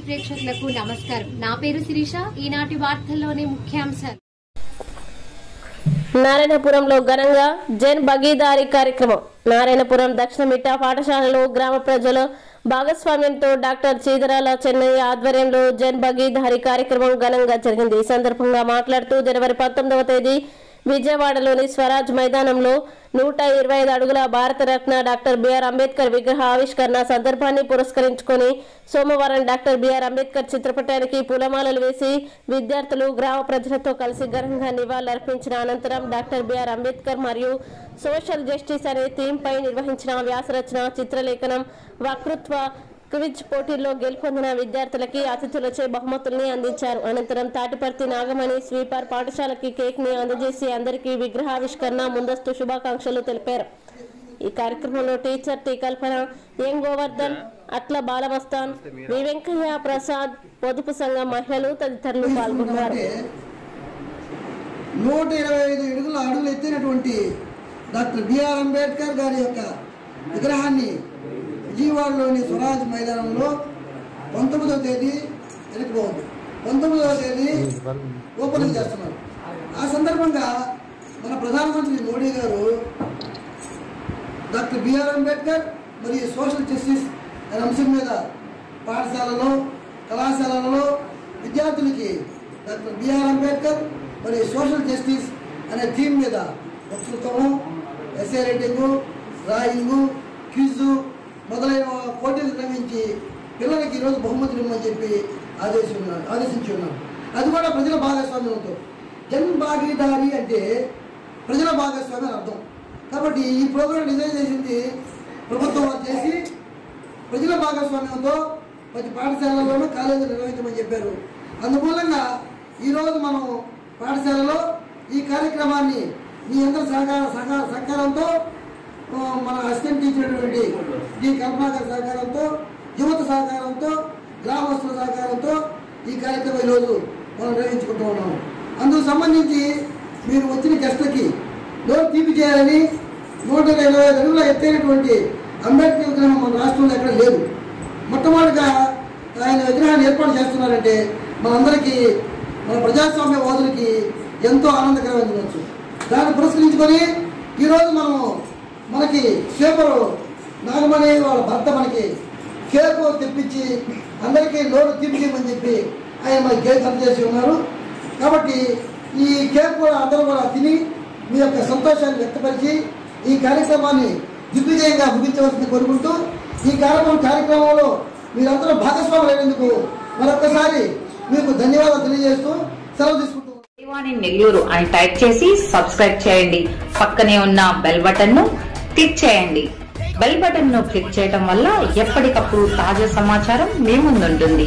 ప్రేక్షకులకు నమస్కారం. నా పేరు శిరీష. ఈనాటి వార్తల్లోని ముఖ్యాంశాలు. నారాయణపురంలో ఘనంగా జన్ భాగీదారీ కార్యక్రమం. నారాయణపురం దక్షిణ మిట్టా పాఠశాలలో గ్రామ ప్రజల భాగస్వామ్యంతో డాక్టర్ చీదరాల చెన్నయ్య ఆధ్వర్యంలో జన్ భాగీదారీ కార్యక్రమం ఘనంగా జరిగింది. ఈ సందర్భంగా మాట్లాడుతూ జనవరి 19వ తేదీ విజయవాడలోని స్వరాజ్ మైదానంలో 125 అడుగుల భారతరత్న డాక్టర్ బిఆర్ అంబేద్కర్ విగ్రహ ఆవిష్కరణ సందర్భాన్ని పురస్కరించుకొని సోమవారం డాక్టర్ బిఆర్ అంబేద్కర్ చిత్రపటానికి పూలమాలలు వేసి విద్యార్థులు గ్రామ ప్రజలతో కలిసి ఘనంగా నివాళులర్పించిన అనంతరం డాక్టర్ బిఆర్ అంబేద్కర్ మరియు సోషల్ జస్టిస్ అనే థీమ్ పై నిర్వహించిన వ్యాసరచన, చిత్రలేఖనం, వక్తృత్వ క్విజ్ పోటీల్లో గెలుపొందిన విద్యార్థులకి అతిథులచే బహుమతుల్ని అందించారు. అనంతరం తాటిపర్తి నాగమణి స్వీపర్ పాఠశాలకి కేక్ ని అందజేసి అందరికీ విగ్రహావిష్కరణ ముందస్తు శుభాకాంక్షలు తెలిపారు. ఈ కార్యక్రమంలో టీచర్ టి కల్పన, ఎం గోవర్ధన్, అట్ల బాలమస్తాన్, వి వెంకయ్య ప్రసాద్, పొదుపు సంఘం మహిళలు తదితరులు పాల్గొన్నారు. 125 అడుగులు ఎత్తినటువంటి డాక్టర్ బిఆర్ అంబేద్కర్ గారి యొక్క విగ్రహాన్ని విజయవాడలోని స్వరాజ్ మైదానంలో 19వ తేదీ వెనకపోవద్దు 19వ తేదీ ఓపెనింగ్ చేస్తున్నారు. ఆ సందర్భంగా మన ప్రధానమంత్రి మోడీ గారు డాక్టర్ బిఆర్ అంబేద్కర్ మరియు సోషల్ జస్టిస్ అనే అంశం మీద పాఠశాలలో, కళాశాలలో విద్యార్థులకి డాక్టర్ బిఆర్ అంబేద్కర్ మరియు సోషల్ జస్టిస్ అనే థీమ్ మీద వక్తృత్వము, ఎస్ఏ రైటింగు, డ్రాయింగు, క్విజ్ మొదలైన పోటీలు నిర్వహించి పిల్లలకి ఈరోజు బహుమతులు ఇవ్వమని చెప్పి ఆదేశించి ఉన్నాం. అది కూడా ప్రజల భాగస్వామ్యంతో. జన్ భాగీదారీ అంటే ప్రజల భాగస్వామ్యం అని అర్థం. కాబట్టి ఈ ప్రోగ్రాం డిజైన్ చేసింది ప్రభుత్వం వారు చేసి ప్రజల భాగస్వామ్యంతో ప్రతి పాఠశాలలోనూ కాలేజీలు నిర్వహించమని చెప్పారు. అందుమూలంగా ఈరోజు మనం పాఠశాలలో ఈ కార్యక్రమాన్ని మీ అందరి సహకారంతో, మన అసిస్టెంట్ టీచర్ డి కల్పన గారి సహకారంతో, యువత సహకారంతో, గ్రామస్తుల సహకారంతో ఈ కార్యక్రమం ఈరోజు మనం నిర్వహించుకుంటూ ఉన్నాము. అందుకు సంబంధించి మీరు వచ్చిన గెస్టులకి నోరు తీపి చేయాలని 125 అడుగుల ఎత్తైనటువంటి అంబేద్కర్ విగ్రహం మన రాష్ట్రంలో ఎక్కడ లేదు. మొట్టమొదటిగా ఆయన విగ్రహాన్ని ఏర్పాటు చేస్తున్నారంటే మనందరికీ, మన ప్రజాస్వామ్యవాదులకి ఎంతో ఆనందకరమైన దాన్ని పురస్కరించుకొని ఈరోజు మనకి పేపరు నాగమణి వాళ్ళ భర్త మనకి కేకు తెప్పించి అందరికీ నోరు తీపిమని చెప్పి ఆయన మనకి కేక్ అందజేసి ఉన్నారు. కాబట్టి ఈ కేక్ కూడా అందరూ కూడా తిని మీ యొక్క సంతోషాన్ని వ్యక్తపరిచి ఈ కార్యక్రమాన్ని దిగ్విజయంగా ముగించవలసింది కోరుకుంటూ ఈ కార్యక్రమంలో మీరందరూ భాగస్వాములైనందుకు మరొకసారి మీకు ధన్యవాదాలు తెలియజేస్తూ సెలవు తీసుకుంటున్నాను. నెల్లూరు అని టైప్ చేసి సబ్స్క్రైబ్ చేయండి. పక్కనే ఉన్న బెల్ బటన్ ను క్లిక్ చేయండి. బెల్ బటన్ ను క్లిక్ చేయడం వల్ల ఎప్పటికప్పుడు తాజా సమాచారం మీ ముందుంటుంది.